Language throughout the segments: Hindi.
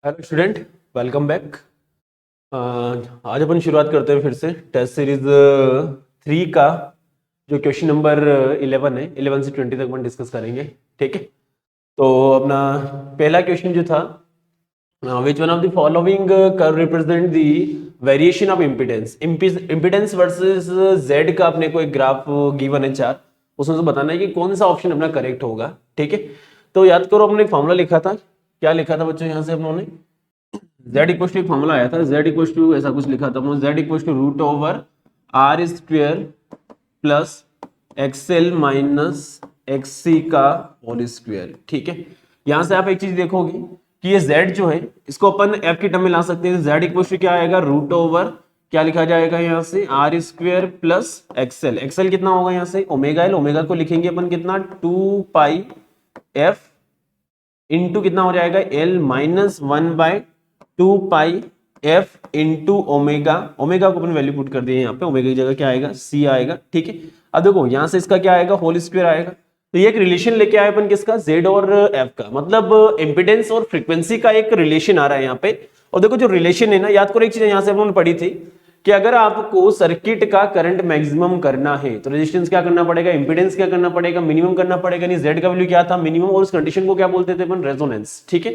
Hello student, welcome back. आज अपन शुरुआत करते हैं फिर से टेस्ट सीरीज 3 का जो क्वेश्चन नंबर 11 है। 11 से 20 तक अपन डिस्कस करेंगे, ठीक है। तो अपना पहला क्वेश्चन जो था, which one of the following curve represent the variation of impedance. Impedance versus Z का अपने को एक ग्राफ गिवन है चार, उसमें से बताना है कि कौन सा ऑप्शन अपना करेक्ट होगा, ठीक है। तो याद करो, हमने एक फॉर्मूला लिखा था। क्या लिखा था बच्चों यहाँ से हम लोगों ने? z इक्वल टू एक फॉर्मूला आया था, z इक्वल टू ऐसा कुछ लिखा था z equal to root over R square plus XL minus XC का होल स्क्वेयर, ठीक है। यहां से आप एक चीज देखोगे कि ये z जो है इसको अपन f की टर्म में ला सकते हैं। z इक्वल टू क्या आएगा? रूट ओवर क्या लिखा जाएगा यहाँ से? R square plus XL. XL कितना होगा यहाँ से? Omega L. ओमेगा को लिखेंगे अपन कितना? 2 पाई एफ इंटू कितना हो जाएगा? एल माइनस 1/2 पाई एफ इंटू ओमेगा। ओमेगा को अपन वैल्यू पुट कर दिए यहाँ पे, ओमेगा की जगह क्या आएगा? सी आएगा, ठीक है। अब देखो यहाँ से इसका क्या आएगा? होल स्क्वायर आएगा। तो ये एक रिलेशन लेके आए अपन किसका? जेड और एफ का, मतलब इंपिडेंस और फ्रीक्वेंसी का एक रिलेशन आ रहा है यहाँ पे। और देखो जो रिलेशन है ना, याद करो एक चीज यहाँ से हमने पढ़ी थी कि अगर आपको सर्किट का करंट मैक्सिमम करना है तो रेजिस्टेंस क्या करना पड़ेगा? इंपीडेंस क्या करना पड़ेगा? मिनिमम करना पड़ेगा। नहीं, जेड का वैल्यू क्या था? मिनिमम। और उस कंडीशन को क्या बोलते थे अपन? रेजोनेंस, ठीक है।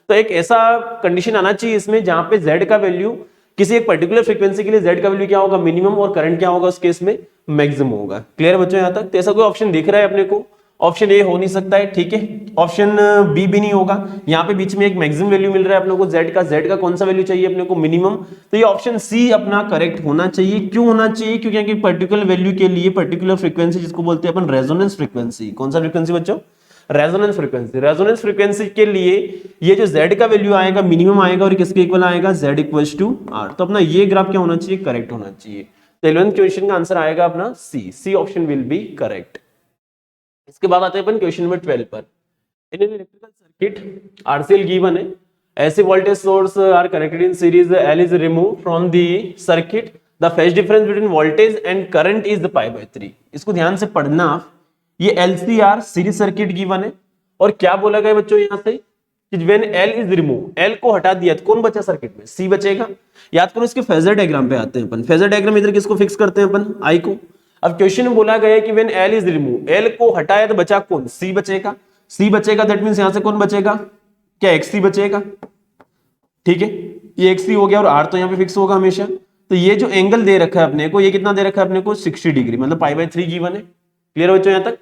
तो एक ऐसा कंडीशन आना चाहिए इसमें जहां पे जेड का वैल्यू किसी एक पर्टिकुलर फ्रीक्वेंसी के लिए जेड का वैल्यू क्या होगा? मिनिमम, और करंट क्या होगा उस केस में? मैक्सिमम होगा। क्लियर बच्चों यहां तक? तो ऐसा कोई ऑप्शन दिख रहा है अपने को? ऑप्शन ए हो नहीं सकता है, ठीक है। ऑप्शन बी भी नहीं होगा। यहाँ पे बीच में एक मैक्सिमम वैल्यू मिल रहा है अपने को जेड का। जेड का कौन सा वैल्यू चाहिए अपने को? मिनिमम। तो ये ऑप्शन सी अपना करेक्ट होना चाहिए। क्यों होना चाहिए? क्योंकि पर्टिकुलर वैल्यू के लिए पर्टिकुलर फ्रीक्वेंसी, जिसको बोलते हैं अपन रेजोनेंस फ्रीक्वेंसी। कौन सा फ्रीक्वेंसी बच्चों? Resonance frequency. रेजोनेंस फ्रीक्वेंसी के लिए ये जो जेड का वैल्यू आएगा मिनिमम आएगा, और किसके इक्वल आएगा? Z equals to R. तो अपना ये ग्राफ क्या होना चाहिए? करेक्ट होना चाहिए। तो 11th क्वेश्चन का आंसर आएगा अपना C. C option will be correct. इसके बाद आते हैं अपन क्वेश्चन नंबर 12 पर। In an electrical circuit RCL given है, AC voltage source are connected in series, L is remove from the circuit, the phase difference between voltage and current is the pi by 3। इसको ध्यान से पढ़ना आप। ये एलसीआर सीरीज सर्किट गिवन है, और क्या बोला गया बच्चों यहाँ से कि when L is remove, L को हटा दिया तो कौन बचा सर्किट में? सी बचेगा। याद करो, इसके फेजर डायग्राम पे आते हैं अपन। फेजर डायग्राम इधर किसको फिक्स करते हैं अपन? आई को। अब क्वेश्चन में बोला गया है कि when L is remove, L को हटाया तो बचा कौन? सी बचेगा। सी बचेगा, दैट मींस यहां से कौन बचेगा? क्या एक्सी बचेगा, ठीक है। ये एक्सी हो गया, और आर तो यहाँ पे फिक्स होगा हमेशा। तो ये जो एंगल दे रखा है अपने को, ये कितना दे रखा है अपने को? 60 डिग्री, मतलब पाई बाय 3 गिवन है। क्लियर हो बच्चों यहां तक?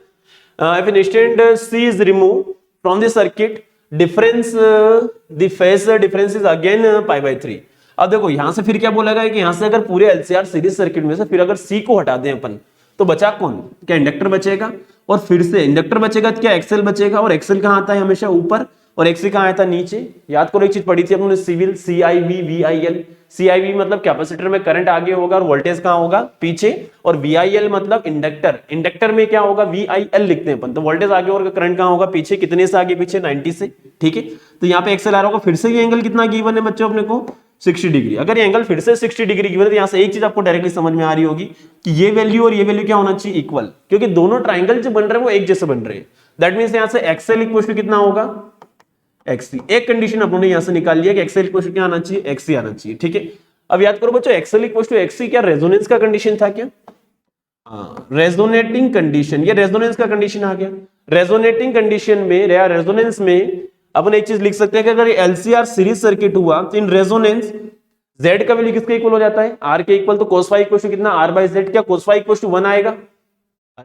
If an instant C is remove from the circuit, difference the phase difference is again pi by 3। अब देखो यहां से फिर क्या बोला गया है कि यहां से अगर पूरे एलसीआर सीरीज सर्किट में से फिर अगर सी को हटा दें अपन, तो बचा कौन? क्या इंडक्टर बचेगा, और फिर से इंडक्टर बचेगा तो क्या एक्सेल बचेगा। और एक्सेल कहां आता है? हमेशा ऊपर। और एक्सी कहां आता है? नीचे। याद करो एक चीज पढ़ी थी अपने सिविल, सीआईवी वीआईएल। सीआईवी मतलब कैपेसिटर में करंट आगे होगा और वोल्टेज कहां होगा? पीछे। और वीआईएल मतलब इंडक्टर, इंडक्टर में क्या होगा? वीआईएल लिखते हैं अपन। तो वोल्टेज आगे और करंट कहां होगा? पीछे। कितने से आगे? पीछे, 90 से, ठीक है। तो यहाँ पे एक्सेल आ रहा होगा। फिर से ये एंगल कितना गिवन है बच्चों अपने को? 60 डिग्री। अगर ये एंगल फिर से 60 डिग्री गिवन है तो यहाँ से एक चीज आपको डायरेक्टली समझ में आ रही होगी कि ये वैल्यू और ये वैल्यू क्या होना चाहिए? इक्वल, क्योंकि दोनों ट्राइंगल जो बन रहे हैं वो एक जैसे बन रहे हैं। दैट मींस यहाँ से एक्सेल इक्वल टू कितना होगा? एक्सी। एक कंडीशन अपने यहां से निकाल लिया कि एक्सेल इक्वल टू क्या आना चाहिए? एक्सी आना चाहिए, ठीक है। अब याद करो बच्चों, एक्सेल इक्वल टू एक्सी क्या रेजोनेंस का कंडीशन था क्या? हाँ, रेजोनेटिंग कंडीशन। ये रेजोनेंस का कंडीशन आ गया। रेजोनेटिंग कंडीशन में या रेजोनेंस में अपन एक चीज लिख सकते हैं कि अगर एलसीआर सीरीज सर्किट हुआ तो इन रेजोनेंस जेड का वैल्यू किसके इक्वल हो जाता है? आर के इक्वल। तो कोस फाई इक्वल टू कितना? R by Z. क्या कोस फाई इक्वल टू 1 आएगा?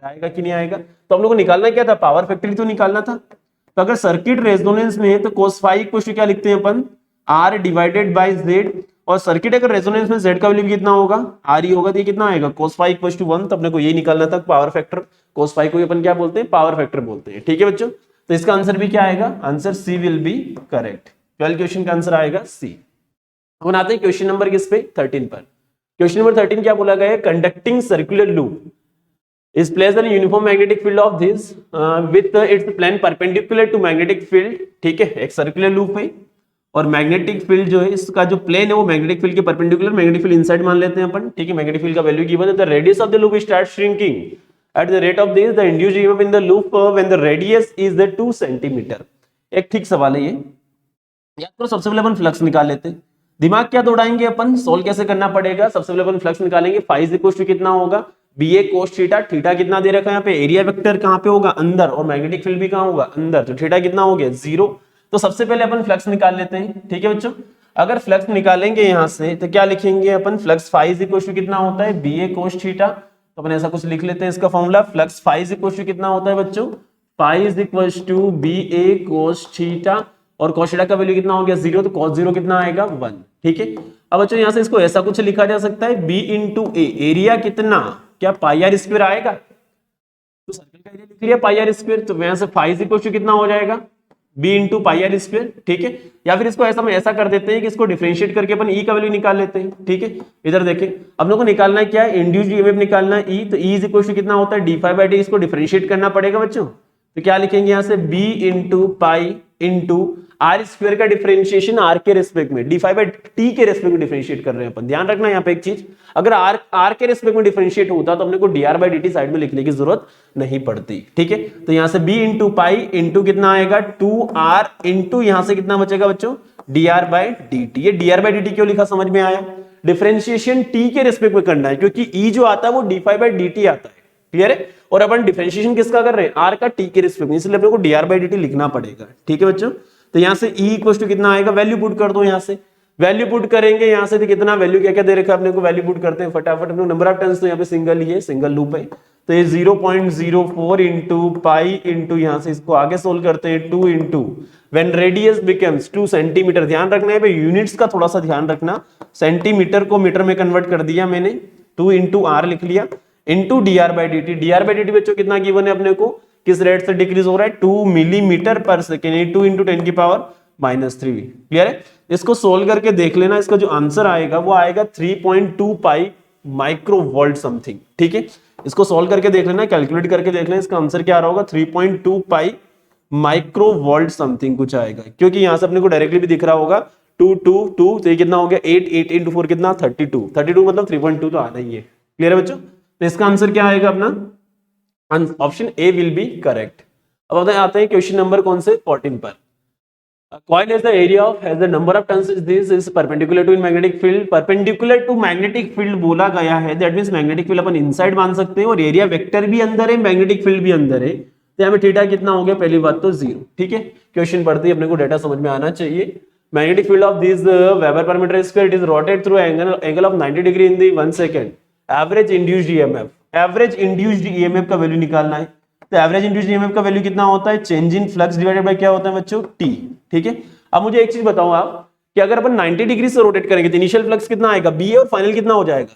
आएगा कि नहीं आएगा? तो हम लोग को निकालना क्या था? पावर फैक्टर तो निकालना था। तो अगर सर्किट रेजोनेंस में है तो cos फाई इक्वल टू क्या लिखते हैं अपन? R divided by Z। और सर्किट अगर रेजोनेंस में Z का वैल्यू कितना होगा? R ही होगा। तो ये कितना आएगा? cos phi equal to 1। तो अपने को ये निकालना था पावर फैक्टर। cos फाई को अपन क्या बोलते हैं? पावर फैक्टर बोलते हैं, ठीक है बच्चों। तो इसका आंसर भी क्या आएगा? Answer C will be correct. 12 question का आंसर आएगा सी। अब आते हैं क्वेश्चन नंबर किस पे? 13 पर। क्वेश्चन नंबर 13 क्या बोला गया है? Conducting circular loop is placed on uniform magnetic field of this with its plane perpendicular to magnetic field, ठीक है। एक सर्कुलर लूप है और मैग्नेटिक फील्ड जो है इसका जो प्लेन है वो मैग्नेटिक फील्ड के परपेंडिकुलर, मैग्नेटिक फील्ड इनसाइड मान लेते हैं अपन, ठीक है। मैग्नेटिक फील्ड का वैल्यू गिवन है। The radius of the loop start shrinking at the rate of this, the induced EMF in the loop when the radius is the 2 centimetre. एक ठीक सवाल है ये। या तो सबसे पहले अपन फ्लक्स निकाल लेते हैं, दिमाग क्या दौड़ाएंगे अपन, सोल्व कैसे करना पड़ेगा। सबसे पहले अपन फ्लक्स निकालेंगे, फाई इज इक्वल टू कितना होगा, B A cos theta, theta कितना दे रखा है यहाँ पे, एरिया वेक्टर कहाँ पे होगा, अंदर, और मैग्नेटिक फील्ड भी कहाँ होगा, अंदर, तो थीटा कितना हो गया, 0। तो सबसे पहले अपन फ्लक्स निकाल लेते हैं, ठीक है बच्चों। अगर फ्लक्स निकालेंगे यहाँ से तो क्या लिखेंगे अपन, flux phi is equal to कितना होता है, बी ए कोस थीटा, तो अपन ऐसा कुछ लिख लेते हैं इसका formula, flux phi is equal to कितना होता है बच्चों, phi is equal to B A cos theta, और cos थीटा का वैल्यू कितना हो गया, 0, तो cos 0 कितना आएगा, 1, ठीक है। अब बच्चों यहां से इसको ऐसा कुछ लिखा जा सकता है, b इंटू ए, एरिया कितना, क्या पाई आर स्क्वायर आएगा, तो सर्कल का एरिया लिख लिया पाई आर स्क्वायर, तो यहां से फाई इज इक्वल टू कितना हो जाएगा, b into pi R square, ठीक है। या फिर इसको ऐसा, हम ऐसा कर देते हैं कि इसको डिफरेंशिएट करके अपन e का वैल्यू निकाल लेते हैं, ठीक है। इधर देखें, अब लोग को निकालना है क्या है, इंड्यूस्ड ईएमएफ निकालना है e, तो e इज इक्वल टू कितना होता है, डी फाई बाई डी, इसको डिफरेंशिएट करना पड़ेगा बच्चों, तो क्या लिखेंगे यहाँ से, b into pi into R square का डिफरेंशिएशन आर के रेस्पेक्ट में, डी फाई बाई टी के रेस्पेक्ट में डिफरेंशिएट कर रहे हैं अपन। ध्यान रखना यहाँ पे एक चीज, अगर आर के रेस्पेक्ट में डिफरेंशिएट होता तो अपने को D R by D T side में लिखने की जरूरत नहीं पड़ती, ठीक है। तो यहाँ से b इंटू पाई इंटू कितना आएगा, 2r इंटू यहाँ से कितना बचेगा बच्चों, D R by D T. ये D R by D T क्यों लिखा, समझ में आया, डिफरेंशिएशन t के रेस्पेक्ट में करना है, क्योंकि e जो आता है वो d phi by D t आता है, क्लियर है। और अपन डिफरेंशिएशन किसका कर रहे हैं, r का t के रेस्पेक्ट में, इसलिए अपने को D R by D T लिखना पड़ेगा, ठीक है बच्चों। तो यहां से e इक्वल टू कितना आएगा, वैल्यू पुट कर दो, यहां से वैल्यू पुट करेंगे, यहां से तो कितना वैल्यू क्या क्या दे रखा है अपने को, वैल्यू पुट करते हैं फटाफट। अपने नंबर ऑफ टर्न्स तो यहाँ पे सिंगल ही है, सिंगल लूप है, तो ये 0.04 इंटू पाई इंटू यहां से इसको आगे सोल्व करते हैं 2 into when radius becomes 2 centimetre. ध्यान रखना है भाई, यूनिट्स का थोड़ा सा ध्यान रखना, सेंटीमीटर को मीटर में कन्वर्ट कर दिया मैंने, 2 इंटू आर लिख लिया, into D R by D T. D R by D T बच्चों कितना गिवन है अपने को, किस रेट से डिक्रीज हो रहा है, 2 मिलीमीटर पर सेकेंड, 2 इंटू 10 की पावर -3, क्लियर है। इसको सोल्व करके देख लेना, इसका जो आंसर आएगा वो आएगा 3.2 पाई माइक्रो वोल्ट समथिंग, ठीक है। इसको सोल्व करके देख लेना, कैलकुलेट करके देख लेना, इसका आंसर क्या आ रहा होगा, 3.2 पाई माइक्रो वोल्ट समथिंग कुछ आएगा, क्योंकि यहां से अपने को डायरेक्टली भी दिख रहा होगा 2 2 2, तो ये कितना हो गया 8 8 इंटू 4 कितना 32, 32 मतलब 3.2 तो आना ही है, क्लियर है बच्चों। तो इसका आंसर क्या आएगा अपना, option A will be correct. अब आते हैं क्वेश्चन नंबर कौन से, 14 पर। A coil has the area of has the number of turns is perpendicular to magnetic field, perpendicular to magnetic field बोला गया है, that means magnetic field upon inside मान सकते हैं, और एरिया वेक्टर भी अंदर है, मैग्नेटिक फील्ड भी अंदर है, तो यहाँ पे थीटा कितना हो गया, पहली बात तो 0, ठीक है। क्वेश्चन पढ़ते ही अपने को डेटा समझ में आना चाहिए। Magnetic field of this weber per meter square, it is rotate through angle of 90 degree in the 1 second. Average induced EMF, average induced EMF का वैल्यू निकालना है, तो एवरेज इंड्यूस्ड ईएमएफ का वैल्यू कितना होता है, change in flux divided by क्या होता है बच्चों, टी, ठीक है। अब मुझे एक चीज बताओ आप, कि अगर अपन 90 डिग्री से रोटेट करेंगे तो इनिशियल फ्लक्स कितना आएगा, बी है, और फाइनल कितना हो जाएगा,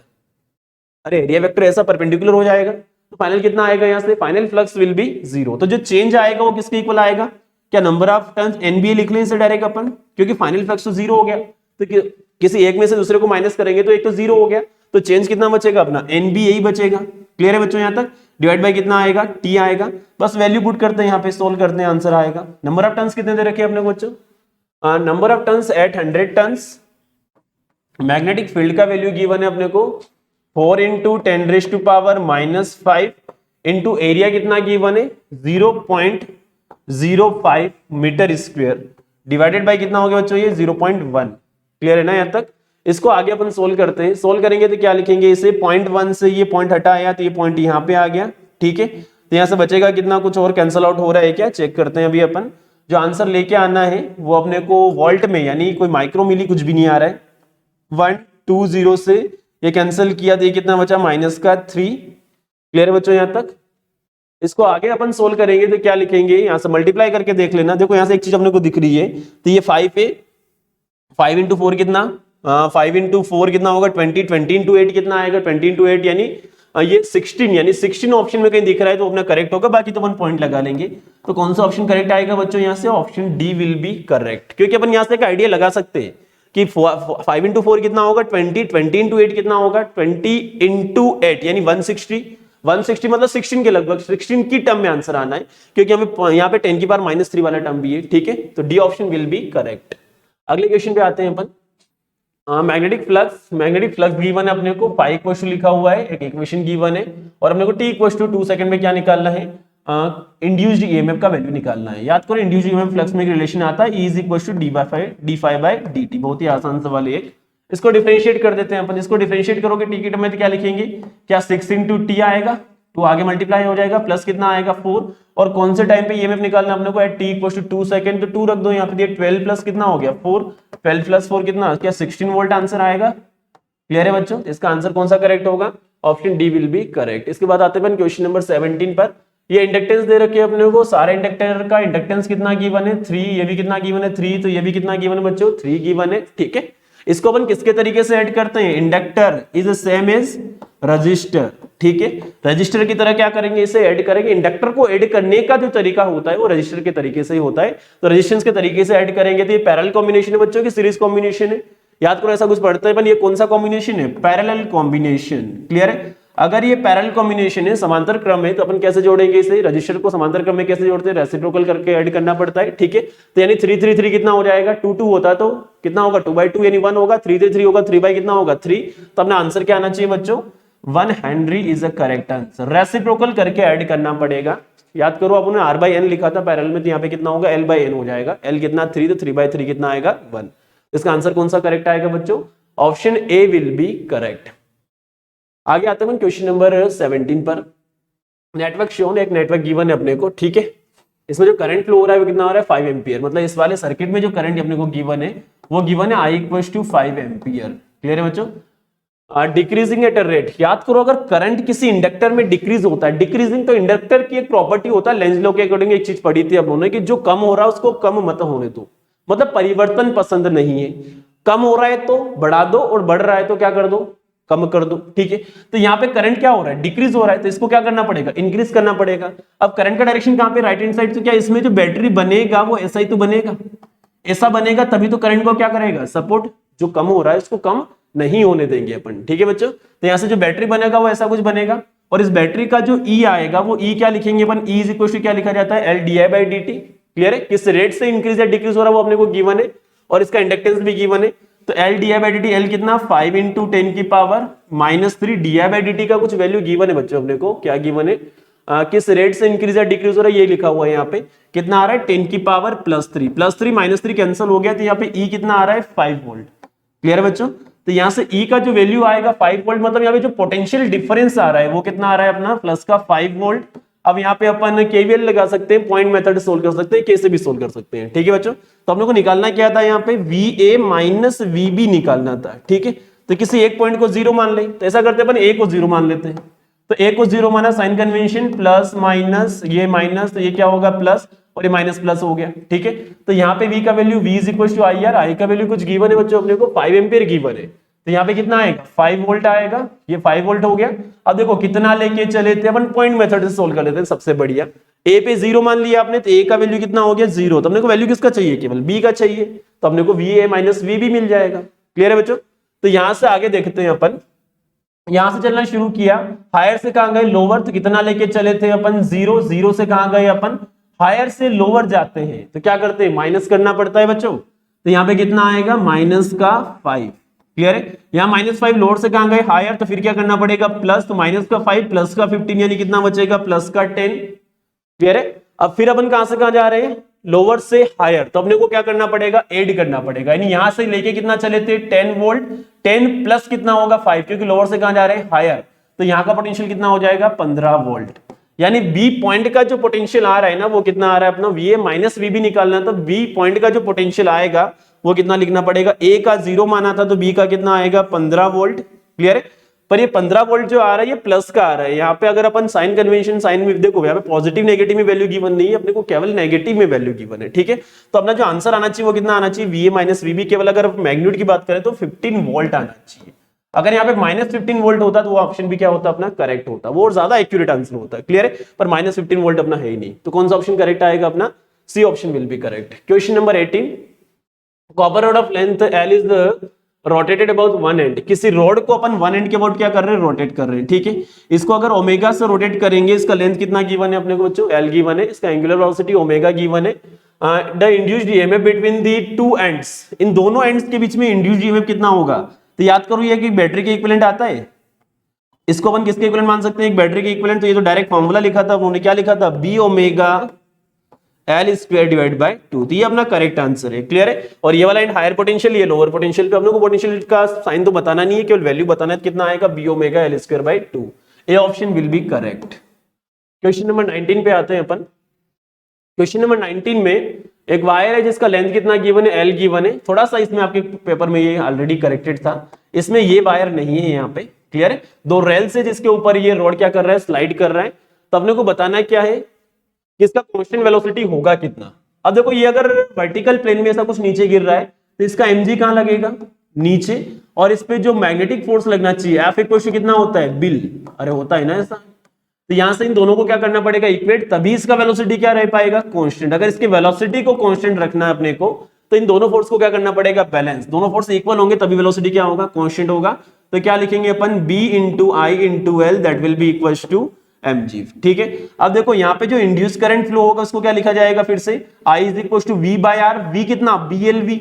अरे एरिया वेक्टर ऐसा परपेंडिकुलर हो जाएगा, तो फाइनल कितना आएगा, यहां से फाइनल फ्लक्स विल बी 0। तो जो चेंज आएगा वो किसके इक्वल आएगा, क्या नंबर ऑफ टर्न्स एनबीए लिख लें इसे डायरेक्ट अपन, क्योंकि फाइनल फ्लक्स तो 0 हो गया, तो किसी एक में से दूसरे को माइनस करेंगे तो एक तो 0 हो गया, तो चेंज कितना बचेगा अपना, एनबी यही बचेगा, क्लियर है बच्चों यहां तक। डिवाइड बाय कितना आएगा, टी आएगा, बस वैल्यू पुट करते हैं यहाँ पे, सोल्व करते हैं, आंसर आएगा। नंबर ऑफ टर्न्स कितने दे रखे अपने को बच्चों, number of turns eight 100 turns. Magnetic field का वैल्यू गिवन है अपने को 4 इंटू 10⁻⁻5 इंटू एरिया कितना गिवन है 0.05 मीटर स्क्वायर, डिवाइडेड बाय कितना हो गया बच्चों, ये 0.1, क्लियर है ना यहाँ तक। इसको आगे अपन सोल्व करते हैं, सोल्व करेंगे तो क्या लिखेंगे, इसे 0.1 से ये पॉइंट हटा आया तो ये पॉइंट यहाँ पे आ गया, ठीक है। तो यहाँ से बचेगा कितना, कुछ और कैंसल आउट हो रहा है क्या, चेक करते हैं अभी अपन। जो आंसर लेके आना है वो अपने को वोल्ट में, यानी कोई माइक्रो मिली कुछ भी नहीं आ रहा है, 120 से ये कैंसिल किया तो ये कितना बचा, -3, क्लियर है बच्चों यहाँ तक। इसको आगे अपन सोल्व करेंगे तो क्या लिखेंगे, यहाँ से मल्टीप्लाई करके देख लेना। देखो यहाँ से एक चीज अपने को दिख रही है, तो ये 5 है, 5 इंटू 4 कितना, 5 इंटू 4 कितना होगा 20, 20 इंटू 8 कितना आएगा 20 इंटू 8 यानी ये 16, यानी 16 ऑप्शन में कहीं दिख रहा है तो अपना करेक्ट होगा, बाकी तो अपन पॉइंट लगा लेंगे। तो कौन सा ऑप्शन करेक्ट आएगा बच्चों, यहाँ से option D will be correct, क्योंकि अपन यहाँ से एक आइडिया लगा सकते हैं कि 5 इंटू 4 कितना होगा 20, 20 इंटू 8 कितना होगा 20 इंटू 8 यानी 160, 160 मतलब 16 के लगभग, 16 की टर्म में आंसर आना है, क्योंकि हमें यहाँ पे 10 की पावर -3 वाला टर्म भी है, ठीक है। तो D option will be correct. अगले क्वेश्चन पे आते हैं अपन। मैग्नेटिक फ्लक्स गिवन है अपने को, पाई इक्वल टू लिखा हुआ है, एक इक्वेशन गिवन है, और अपने को टी इक्वल टू 2 सेकंड में क्या निकालना है, इंड्यूस्ड ईएमएफ का वैल्यू निकालना है। याद करो इंड्यूस्ड ईएमएफ फ्लक्स में रिलेशन आता है, E is equal to d∅dt। बहुत ही आसान सवाल है एक। इसको डिफरेंशिएट कर देते हैं अपन। इसको डिफरेंशिएट करोगे टी की टर्म में तो क्या लिखेंगे, क्या 6 इंटू टी आएगा, 2 आगे मल्टीप्लाई हो जाएगा, प्लस कितना आएगा 4, और कौन से टाइम पे ईएमएफ निकालना अपने को, at T equal to 2 second, तो 2 रख दो यहाँ पे, 12 प्लस कितना हो गया 4, 12 प्लस 4 कितना, क्या 16 वोल्ट आंसर आएगा। क्लियर है बच्चों, इसका आंसर कौन सा करेक्ट होगा, option D will be correct. इसके बाद आते हैं क्वेश्चन नंबर 17 पर। ये इंडक्टेंस दे रखी है अपने को, सारे इंडक्टर का इंडक्टेंस कितना गिवन है 3, ये भी कितना गिवन है 3, तो ये भी कितना गिवन है बच्चों 3 गिवन है। ठीक है, इसको अपन किसके तरीके से ऐड करते हैं, inductor is same as resistor. ठीक है, रजिस्टर की तरह क्या करेंगे, इसे ऐड करेंगे। इंडक्टर को ऐड करने का जो तरीका होता है वो रजिस्टर के तरीके से ही होता है, तो रेजिस्टेंस के तरीके से ऐड करेंगे। तो ये पैरेलल कॉम्बिनेशन है बच्चों की सीरीज कॉम्बिनेशन है, याद करो ऐसा कुछ पढ़ते हैं, ये कौन सा कॉम्बिनेशन है, पैरेलल कॉम्बिनेशन। क्लियर है, अगर ये पैरेलल कॉम्बिनेशन है, समांतर क्रम है, तो अपन कैसे जोड़ेंगे इसे, रजिस्टर को समांतर क्रम में कैसे जोड़ते हैं, रेसिप्रोकल करके ऐड करना पड़ता है। ठीक है, तो यानी 3 3 3 कितना हो जाएगा, 2 2 होता तो कितना होगा 2/2 यानी 1 होगा, 3 3 3 होगा 3 बाई कितना होगा 3, तो अपना आंसर क्या आना चाहिए बच्चों 1 Henry is a correct answer. Reciprocal करके ऐड करना पड़ेगा। याद करो आपने R/N लिखा था पैरेलल में, तो यहाँ पे कितना होगा L/N हो जाएगा, L कितना 3, तो 3/3 कितना आएगा 1। इसका आंसर कौन सा करेक्ट आएगा बच्चों, option A will be correct. आगे आते हैं क्वेश्चन नंबर 17 पर। नेटवर्क शोन, एक नेटवर्क गिवन है अपने को। ठीक है, इसमें जो करंट फ्लो हो रहा है वो कितना हो रहा है 5 एम्पियर, मतलब इस वाले सर्किट में जो करंट अपने को गिवन है वो गिवन है I = 5 एम्पियर। क्लियर है बच्चों, डिक्रीजिंग एट अ रेट। याद करो अगर करंट किसी इंडक्टर में डिक्रीज होता है, डिक्रीजिंग तो इंडक्टर की एक प्रॉपर्टी होता है, लेंज लॉ के अकॉर्डिंग एक चीज पढ़ी थी अब उन्होंने कि जो कम हो रहा है उसको कम मत होने दो, मतलब परिवर्तन पसंद नहीं है। कम हो रहा है तो बढ़ा दो और बढ़ रहा है तो क्या कर दो, कम कर दो। ठीक है, तो यहाँ पे करंट क्या हो रहा है, डिक्रीज हो रहा है, तो इसको क्या करना पड़ेगा, इंक्रीज करना पड़ेगा। अब करंट का डायरेक्शन कहाँ पे, राइट हैंड साइड, तो क्या इसमें जो बैटरी बनेगा वो ऐसा ही तो बनेगा, ऐसा बनेगा तभी तो करंट को क्या करेगा, सपोर्ट। जो कम हो रहा है उसको कम नहीं होने देंगे अपन। ठीक है बच्चों, तो यहाँ से जो बैटरी बनेगा वो ऐसा कुछ बनेगा, और इस बैटरी का जो E आएगा वो E क्या लिखेंगे अपन, E इज इक्वल टू क्या लिखा जाता है LdI/dt। क्लियर है, किस रेट से इंक्रीज या डिक्रीज हो रहा है वो अपने को गिवन है, और इसका इंडक्टेंस भी गिवन है। तो LdI/dt, L कितना 5 × 10⁻³ di/dt का कुछ वैल्यू गिवन है बच्चों अपने को, क्या गिवन है, किस रेट से इंक्रीज या डिक्रीज हो रहा है ये लिखा हुआ है यहाँ पे, कितना आ रहा है 10⁻+3, +3 -3 कैंसिल हो गया, तो यहाँ पे E कितना आ रहा है 5 वोल्ट। क्लियर है बच्चों, तो यहाँ से E का जो वैल्यू आएगा 5 वोल्ट, मतलब यहाँ पे जो पोटेंशियल डिफरेंस आ रहा है वो कितना आ रहा है अपना प्लस का 5 वोल्ट। अब यहाँ पे अपन केवीएल लगा सकते हैं, पॉइंट मेथड सोल्व कर सकते हैं, कैसे भी सोल्व कर सकते हैं। ठीक है बच्चों, तो हम लोग को निकालना क्या था यहाँ पे VA - VB निकालना था। ठीक है, तो किसी एक पॉइंट को 0 मान ले, तो ऐसा करते हैं अपन A को 0 मान लेते हैं, तो A को 0 माना, साइन कन्वेंशन, प्लस माइनस, ये माइनस, तो ये क्या होगा प्लस, और ये माइनस प्लस हो गया। ठीक है, तो यहाँ पे V का वैल्यू V = IR, I का वैल्यू कुछ गिवन है बच्चों अपने को 5 एम्पियर गिवन है, तो यहाँ पे कितना आएगा 5 वोल्ट आएगा, ये 5 वोल्ट हो गया। अब देखो कितना लेके चले थे अपन, पॉइंट मेथड से सोल्व कर लेते हैं, सबसे बढ़िया। A पे 0 मान लिया आपने, तो A का वैल्यू कितना हो गया 0, तो अपने को वैल्यू किसका चाहिए, केवल B का चाहिए, तो अपने को VA - VB मिल जाएगा। क्लियर है बच्चों, तो यहां से आगे देखते हैं अपन, यहां से चलना शुरू किया, हायर से कहां गए लोअर, तो कितना लेके चले थे अपन 0, 0 से कहां गए अपन, हायर से लोअर जाते हैं, तो क्या करते हैं माइनस करना पड़ता है बच्चों, तो यहाँ पे कितना आएगा -5। क्लियर है, यहाँ -5 लोअर से कहां गए हायर, तो फिर क्या करना पड़ेगा प्लस, तो -5 प्लस का 15 यानी कितना बचेगा प्लस का 10। क्लियर है, अब फिर अपन कहां से कहां जा रहे हैं, लोअर से हायर, तो अपने को क्या करना पड़ेगा ऐड करना पड़ेगा, यानी यहां से लेके कितना चले थे 10 वोल्ट, 10 प्लस कितना होगा 5, क्योंकि लोअर से कहां जा रहे हैं हायर, तो यहाँ का पोटेंशियल कितना हो जाएगा 15 वोल्ट। यानी बी पॉइंट का जो पोटेंशियल आ रहा है ना वो कितना आ रहा है अपना VA - VB निकालना, तो बी पॉइंट का जो पोटेंशियल आएगा वो कितना लिखना पड़ेगा, A का 0 माना था तो B का कितना आएगा 15 वोल्ट। क्लियर है, पर ये 15 वोल्ट जो आ रहा है ये प्लस का आ रहा है, यहाँ पे अगर अपन साइन कन्वेंशन, साइन में देखो यहाँ पे पॉजिटिव नेगेटिव में वैल्यू गिवन नहीं है, अपने को केवल नेगेटिव में वैल्यू गिवन है। ठीक है, तो अपना जो आंसर आना चाहिए वो कितना आना चाहिए VA - VB, केवल अगर मैग्नीट्यूड की बात करें तो 15 वोल्ट आना चाहिए। अगर यहाँ पे -15 वोल्ट होता तो वो ऑप्शन भी क्या होता अपना करेक्ट होता, वो और ज्यादा एक्यूरेट आंसर होता है। क्लियर है, पर -15 वोल्ट अपना है ही नहीं, तो कौन सा ऑप्शन करेक्ट आएगा अपना, C option will be correct. Question number 18, copper rod of length L is rotated about one end, किसी रॉड को अपन वन एंड के अबाउट क्या कर रहे हैं रोटेट कर रहे हैं। ठीक है, इसको अगर ओमेगा से रोटेट करेंगे, इसका लेंथ कितना गिवन है अपने को बच्चों L गिवन है, इसका एंगुलर वेलोसिटी ओमेगा गिवन है, the induced EMF between the two ends, इन दोनों एंड्स के बीच में इंड्यूस्ड ईएमएफ कितना होगा, तो याद करो ये कि बैटरी के इक्विवेलेंट आता है, इसको अपन किसके इक्विवेलेंट मान सकते हैं, एक बैटरी के इक्विवेलेंट। तो ये जो डायरेक्ट फॉर्मूला लिखा था उन्होंने क्या लिखा था, B omega L square divide by 2। तो ये अपना करेक्ट आंसर है। क्लियर है। और ये वाला एंड हायर पोटेंशियल, ये लोअर पोटेंशियल पे अपने को पोटेंशियल का साइन तो बताना नहीं है, केवल वैल्यू बताना है कितना आएगा, B omega L square by 2। A option will be correct. Question number 19 पे आते हैं अपन। क्वेश्चन नंबर 19 में एक वायर है जिसका लेंथ कितना गिवन है, एल गिवन है। थोड़ा सा इसमें आपके पेपर में ये ऑलरेडी करेक्टेड था, इसमें ये वायर नहीं है यहाँ पे। क्लियर है। दो रेल्स है जिसके ऊपर ये रोड क्या कर रहा है, स्लाइड कर रहा है। तो अपने को बताना है क्या है कि इसका कांस्टेंट वेलोसिटी होगा कितना। अब देखो ये अगर वर्टिकल प्लेन में ऐसा कुछ नीचे गिर रहा है तो इसका mg कहां लगेगा, नीचे। और इस पे जो मैग्नेटिक फोर्स लगना चाहिए एफ इक्वल टू कितना होता है, बिल। अरे होता है ना ऐसा। तो यहां से इन दोनों को क्या करना पड़ेगा, इक्वेट, तभी इसका वेलोसिटी क्या रह पाएगा, कांस्टेंट। अगर इसके वेलोसिटी को कांस्टेंट रखना है अपने को तो इन दोनों फोर्स को क्या करना पड़ेगा, बैलेंस। दोनों फोर्स इक्वल होंगे तभी वेलोसिटी क्या होगा, कांस्टेंट होगा। तो क्या लिखेंगे अपन, b into I into L that will be equal to mg। ठीक है। अब देखो यहाँ पे जो इंड्यूस करंट फ्लो होगा उसको क्या लिखा जाएगा, फिर से I is equal to V by R. V कितना, BLV।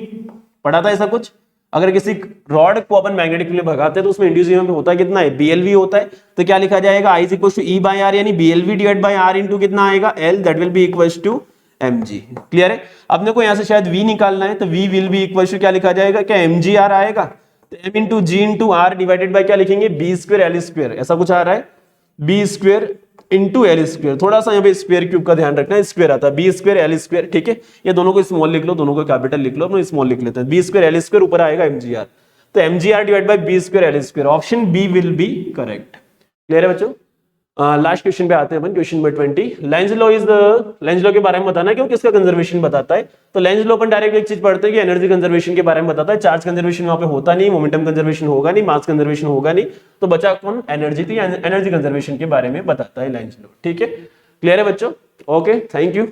पढ़ा था ऐसा कुछ। अगर किसी रॉड को अपन मैग्नेटिक फील्ड में भगाते हैं तो उसमें इंड्यूस ईएमएफ होता है कितना है, BLV होता है। तो क्या लिखा जाएगा, I is equal to E by R, यानी BLV divide by R into कितना आएगा, L, that will be equal to mg। Clear है। अपने को यहाँ से शायद V निकालना है तो V will be equal to क्या लिखा जाएगा, क्या mgr आएगा। तो m into G into R divided by क्या लिखेंगे, बी स्क्वायर एल स्क्वायर। ऐसा कुछ आ रहा है, B square into L square. थोड़ा सा यहाँ पे स्क्वायर क्यूब का ध्यान रखना है, स्क्वायर आता है, बी स्क्वायर एल स्क्वायर। ठीक है। ये दोनों को स्मॉल लिख लो, दोनों को कैपिटल लिख लो, अपना स्मॉल लिख लेते हैं। बी स्क्वायर एल स्क्वायर ऊपर आएगा mgr। तो mgr divide by B square L square, option B will be correct. Clear है बच्चों। लास्ट क्वेश्चन पे आते हैं अपन, question number 20। Lenz law is the, Lenz law के बारे में बताना है क्योंकि इसका कंजर्वेशन बताता है। तो लेंज लॉ अपन डायरेक्ट एक चीज पढ़ते हैं कि एनर्जी कंजर्वेशन के बारे में बताता है। चार्ज कंजर्वेशन वहां पे होता नहीं, मोमेंटम कंजर्वेशन होगा नहीं, मास कंजर्वेशन होगा नहीं, तो बचा कौन, एनर्जी। तो एनर्जी कंजर्वेशन के बारे में बताता है लेंज लॉ। ठीक है। क्लियर है बच्चों। Okay, thank you.